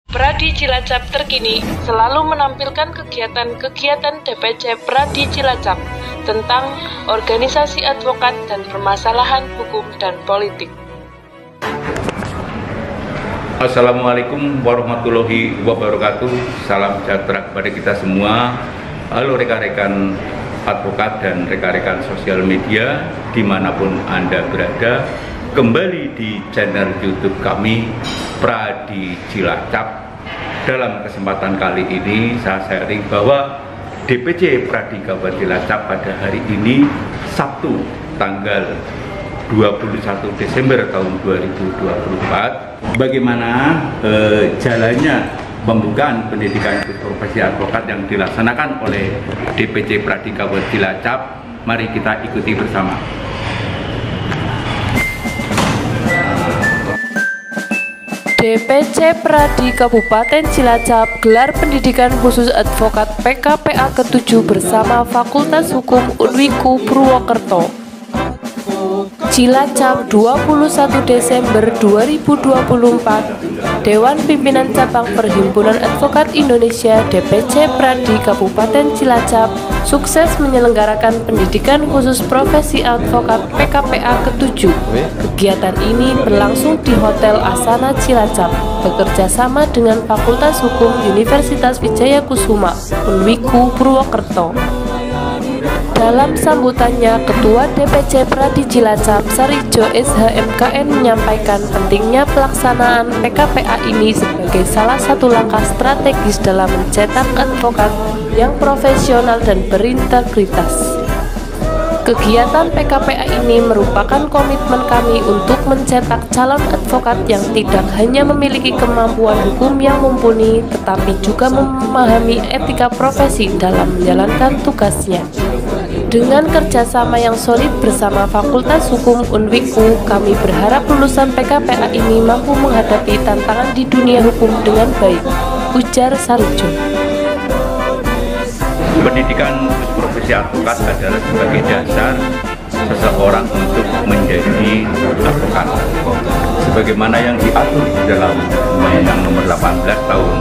Pradi Cilacap terkini selalu menampilkan kegiatan-kegiatan DPC Pradi Cilacap tentang organisasi advokat dan permasalahan hukum dan politik. Assalamualaikum warahmatullahi wabarakatuh. Salam sejahtera kepada kita semua. Halo rekan-rekan advokat dan rekan-rekan sosial media dimanapun Anda berada. Kembali di channel YouTube kami Pradi Cilacap. Dalam kesempatan kali ini saya sharing bahwa DPC Pradi Kabupaten Cilacap pada hari ini Sabtu tanggal 21 Desember tahun 2024 bagaimana jalannya pembukaan pendidikan profesi advokat yang dilaksanakan oleh DPC Pradi Kabupaten Cilacap. Mari kita ikuti bersama. DPC Pradi Kabupaten Cilacap gelar pendidikan khusus advokat PKPA ke-7 bersama Fakultas Hukum UNWIKU Purwokerto. Cilacap 21 Desember 2024. Dewan Pimpinan Cabang Perhimpunan Advokat Indonesia DPC Pradi Kabupaten Cilacap sukses menyelenggarakan pendidikan khusus profesi advokat PKPA ke-7. Kegiatan ini berlangsung di Hotel Asana Cilacap, bekerja sama dengan Fakultas Hukum Universitas Wijaya Kusuma, UNWIKU Purwokerto. Dalam sambutannya, Ketua DPC Pradi Cilacap Sarijo SHMKN menyampaikan pentingnya pelaksanaan PKPA ini sebagai salah satu langkah strategis dalam mencetak advokat yang profesional dan berintegritas. Kegiatan PKPA ini merupakan komitmen kami untuk mencetak calon advokat yang tidak hanya memiliki kemampuan hukum yang mumpuni, tetapi juga memahami etika profesi dalam menjalankan tugasnya. Dengan kerjasama yang solid bersama Fakultas Hukum UNWIKU, kami berharap lulusan PKPA ini mampu menghadapi tantangan di dunia hukum dengan baik, ujar Sarijo. Pendidikan profesi advokat adalah sebagai dasar seseorang untuk menjadi advokat. Sebagaimana yang diatur di dalam Undang-Undang Nomor 18 Tahun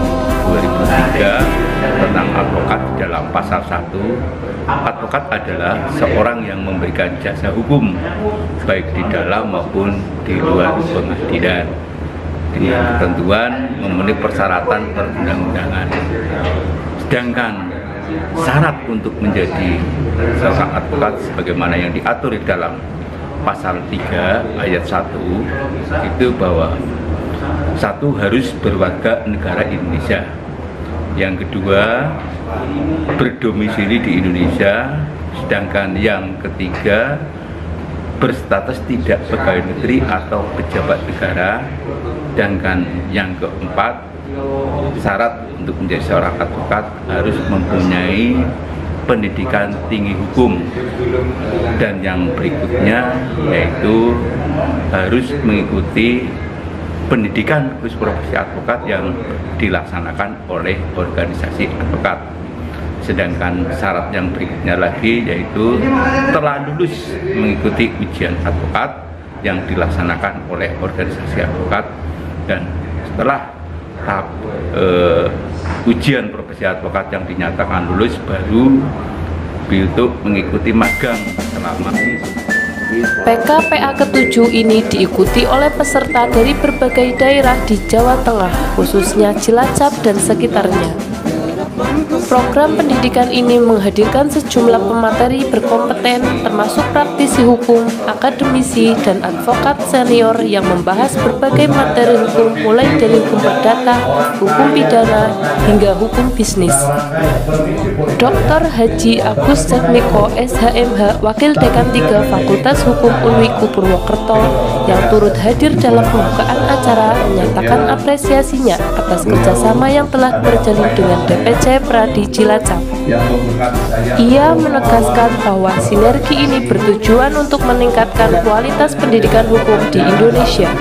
2003 tentang advokat dalam pasal 1, advokat adalah seorang yang memberikan jasa hukum baik di dalam maupun di luar pengadilan dengan ketentuan memenuhi persyaratan perundang-undangan. Sedangkan syarat untuk menjadi seorang advokat sebagaimana yang diatur di dalam pasal 3 ayat 1 itu bahwa satu, harus berwarga negara Indonesia. Yang kedua, berdomisili di Indonesia. Sedangkan yang ketiga, berstatus tidak pegawai negeri atau pejabat negara. Sedangkan yang keempat, syarat untuk menjadi seorang advokat harus mempunyai pendidikan tinggi hukum. Dan yang berikutnya yaitu harus mengikuti pendidikan khusus profesi advokat yang dilaksanakan oleh organisasi advokat. Sedangkan syarat yang berikutnya lagi yaitu telah lulus mengikuti ujian advokat yang dilaksanakan oleh organisasi advokat, dan setelah tahap ujian profesi advokat yang dinyatakan lulus baru untuk mengikuti magang selama PKPA ke-7 ini diikuti oleh peserta dari berbagai daerah di Jawa Tengah, khususnya Cilacap dan sekitarnya. Program pendidikan ini menghadirkan sejumlah pemateri berkompeten, termasuk praktisi hukum, akademisi, dan advokat senior yang membahas berbagai materi hukum mulai dari hukum perdata, hukum pidana, hingga hukum bisnis. Dr. Haji Agus Setmiko SHMH, Wakil Dekan 3 Fakultas Hukum UNWIKU Purwokerto, yang turut hadir dalam pembukaan acara, menyatakan apresiasinya atas kerjasama yang telah terjalin dengan DPC Pradi Cilacap. Ia menegaskan bahwa sinergi ini bertujuan untuk meningkatkan kualitas pendidikan hukum di Indonesia.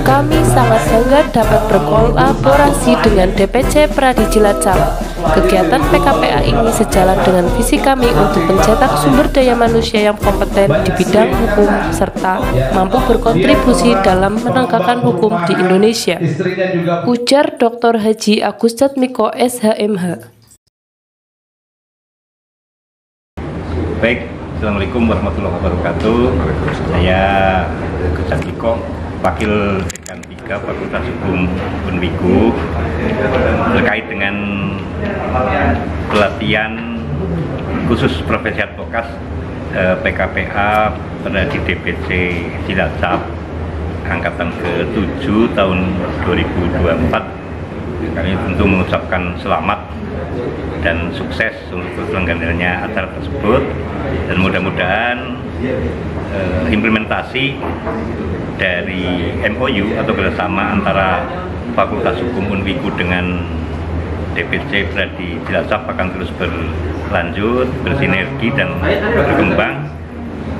Kami sangat bangga dapat berkolaborasi dengan DPC Pradi Cilacap. Kegiatan PKPA ini sejalan dengan visi kami untuk mencetak sumber daya manusia yang kompeten di bidang hukum serta mampu berkontribusi dalam menegakkan hukum di Indonesia. Ujar Dr. Haji Agus Jatmiko, SHMH. Baik, Assalamualaikum warahmatullahi wabarakatuh. Saya Agus Jatmiko, Wakil Dekan 3 Fakultas Hukum Unwiku, terkait dengan pelatihan khusus profesi advokat PKPA pada di DPC Cilacap angkatan ke-7 tahun 2024. Kami tentu mengucapkan selamat dan sukses untuk terselenggaranya acara tersebut, dan mudah-mudahan implementasi dari MOU atau kerjasama antara Fakultas Hukum Unwiku dengan DPC Pradi Cilacap akan terus berlanjut, bersinergi dan berkembang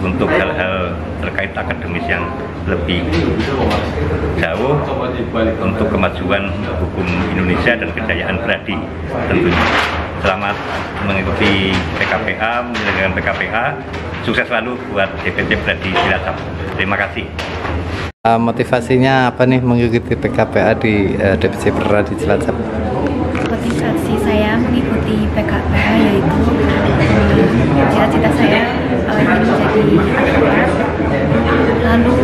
untuk hal-hal terkait akademis yang lebih jauh untuk kemajuan hukum Indonesia dan kejayaan Pradi tentunya. Selamat mengikuti PKPA, menyelenggarakan PKPA. Sukses selalu buat DPC Pradi Cilacap. Terima kasih. Motivasinya apa nih mengikuti PKPA di DPC Pradi Cilacap? Motivasi saya mengikuti PKPA yaitu cita-cita saya ingin menjadi advokat. Lalu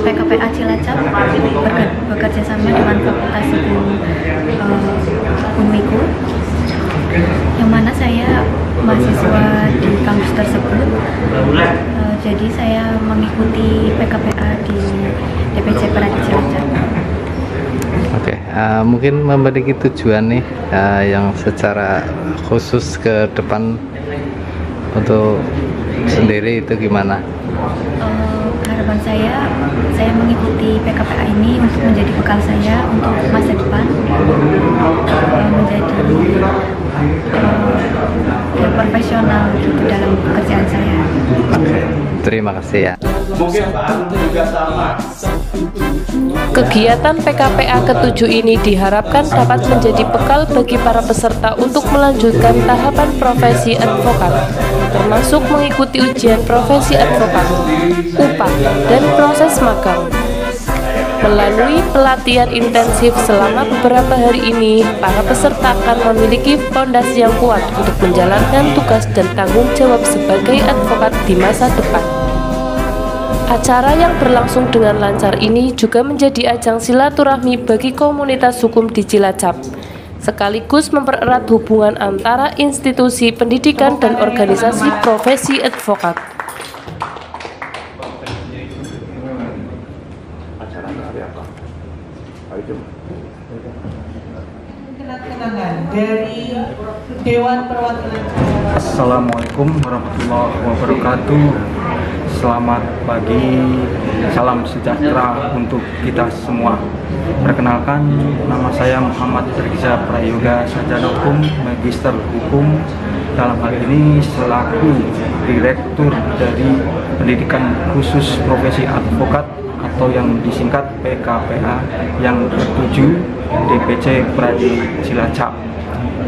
PKPA Cilacap bekerja sama dengan Fakultas Hukum Unwiku, yang mana saya mahasiswa di kampus tersebut. Jadi saya mengikuti PKPA di DPC Pradi Cilacap. Oke, mungkin memiliki tujuan nih yang secara khusus ke depan untuk sendiri itu gimana? Harapan saya mengikuti PKPA ini untuk menjadi bekal saya untuk masa depan, menjadi profesional gitu dalam pekerjaan saya. Terima kasih ya. Kegiatan PKPA ke-7 ini diharapkan dapat menjadi bekal bagi para peserta untuk melanjutkan tahapan profesi advokat, termasuk mengikuti ujian profesi advokat, UPAD, dan proses magang. Melalui pelatihan intensif selama beberapa hari ini, para peserta akan memiliki fondasi yang kuat untuk menjalankan tugas dan tanggung jawab sebagai advokat di masa depan. Acara yang berlangsung dengan lancar ini juga menjadi ajang silaturahmi bagi komunitas hukum di Cilacap, sekaligus mempererat hubungan antara institusi pendidikan dan organisasi profesi advokat. Dari Dewan Perwakilan. Assalamualaikum warahmatullahi wabarakatuh. Selamat pagi, salam sejahtera untuk kita semua. Perkenalkan, nama saya Muhammad Riza Prayoga, sarjana hukum, magister hukum. Dalam hal ini selaku direktur dari pendidikan khusus profesi advokat atau yang disingkat PKPA yang ke-7 DPC Pradi Cilacap,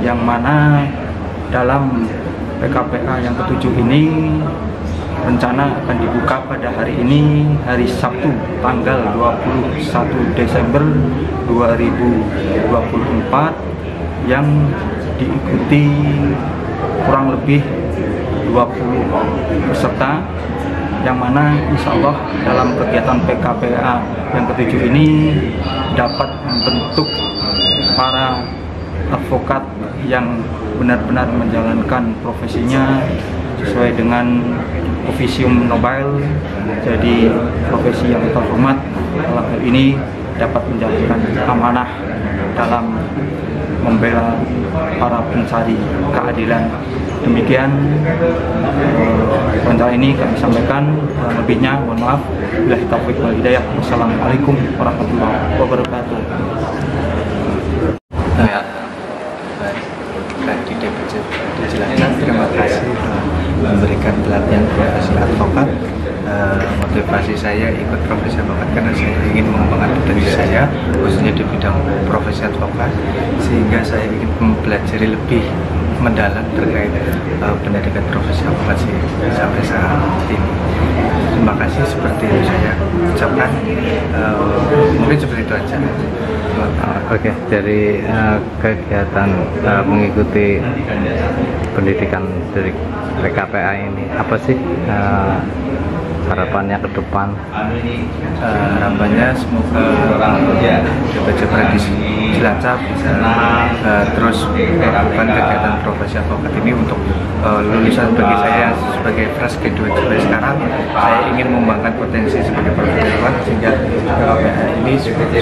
yang mana dalam PKPA yang ke-7 ini rencana akan dibuka pada hari ini, hari Sabtu tanggal 21 Desember 2024, yang diikuti kurang lebih 20 peserta, yang mana insya Allah dalam kegiatan PKPA yang ke-7 ini dapat membentuk para advokat yang benar-benar menjalankan profesinya sesuai dengan Officium Nobile, jadi profesi yang terhormat. Dalam hal ini dapat menjalankan amanah dalam membela para pencari keadilan. Demikian rencana ini kami sampaikan, kurang lebihnya mohon maaf. Billahi taufiq wal hidayah. Wassalamualaikum warahmatullahi wabarakatuh. Ya, baik, di DPC Cilacap, terima kasih memberikan pelatihan profesi advokat. Motivasi saya ikut profesi advokat karena saya di bidang profesi advokat, sehingga saya ingin mempelajari lebih mendalam terkait pendidikan profesi advokasi sampai saat ini. Terima kasih, seperti yang saya ucapkan, mungkin seperti itu aja. Oke, dari kegiatan mengikuti pendidikan dari PKPA ini, apa sih harapannya ke depan? Harapannya semoga DPC Pradi Cilacap bisa terus melakukan kegiatan profesi advokat ini untuk lulusan bagi saya sebagai fresh graduate sampai sekarang. Saya ingin mengembangkan potensi sebagai profesi advokat sehingga PKPA ini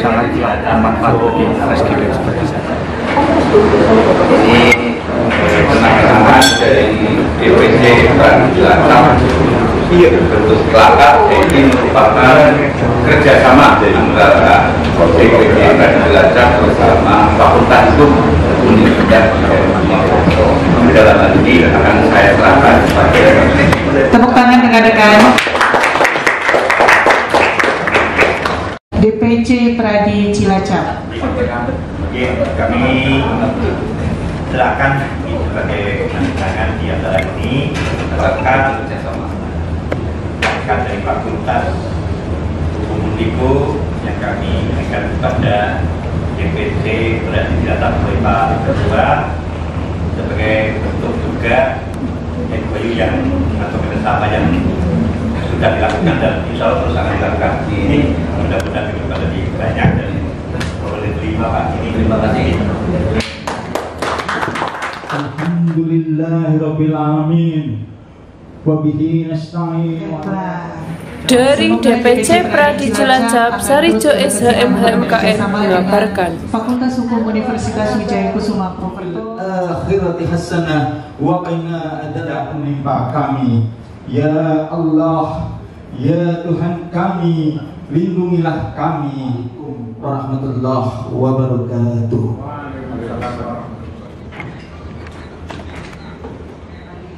sangat bermanfaat bagi fresh graduate seperti saya. Ini teman-teman dari DPC Pradi Cilacap bentuk kelakar, ini merupakan kerjasama antara DPC Pradi Cilacap bersama Fakultas Hukum Universitas Mojokerto. Dalam hal ini akan saya serahkan sebagai Tepuk tangan rekan-rekan. DPC Pradi Cilacap. Kami silakan sebagai pandangan di antara ini rekan dari Fakultas Hukum Unwiku yang kami berikan kepada DPC Pradi Cilacap Pak Ketua sebagai bentuk juga MOU yang atau kerjasama yang sudah dilakukan dan insya Allah terus akan dilakukan. Ini mudah-mudahan kita lebih banyak dan boleh terima Pak. Ini terima kasih. Alhamdulillahirabbil alamin. Wabihi nasta'in. Dari DPC Pradi Cilacap, Sarijo SHMHMKN mengabarkan. Fakultas Hukum Universitas Wijaya Kusuma Purwokerto. Akhirati hasanah wa qina adzab menimpa kami. Ya Allah, ya Tuhan kami, lindungilah kami. Warahmatullahi wabarakatuh.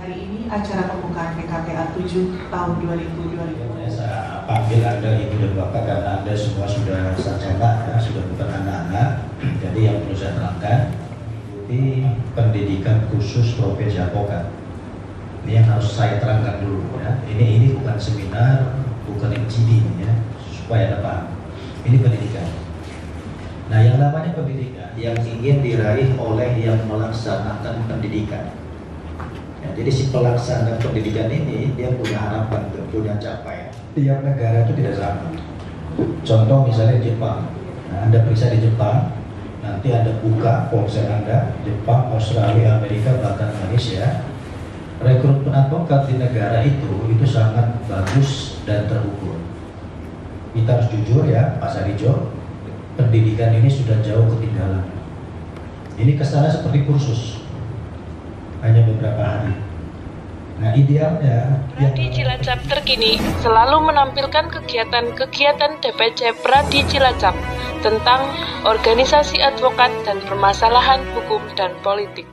Hari ini acara pembukaan PKPA 7 tahun 2020. Saya panggil Anda Ibu dan Bapak karena Anda semua sudah sarjana, ya, sudah bukan anak-anak. Jadi yang perlu saya terangkan, ini pendidikan khusus profesi advokat. Ini yang harus saya terangkan dulu, ya. Ini bukan seminar, bukan MCD, ya, supaya Anda paham. Ini pendidikan. Nah, yang namanya pendidikan yang ingin diraih oleh yang melaksanakan pendidikan. Ya, jadi si pelaksana pendidikan ini dia punya harapan, punya capaian. Tiap negara itu tidak sama. Contoh misalnya Jepang. Nah, Anda periksa di Jepang, nanti Anda buka ponsel Anda, Jepang, Australia, Amerika, bahkan Malaysia. Rekrutmen advokat di negara itu sangat bagus dan terukur. Kita harus jujur ya, Pak Sarijo, pendidikan ini sudah jauh ketinggalan. Ini kesana seperti kursus, hanya beberapa hari. Nah, idealnya Pradi Cilacap terkini selalu menampilkan kegiatan-kegiatan DPC Pradi Cilacap tentang organisasi advokat dan permasalahan hukum dan politik.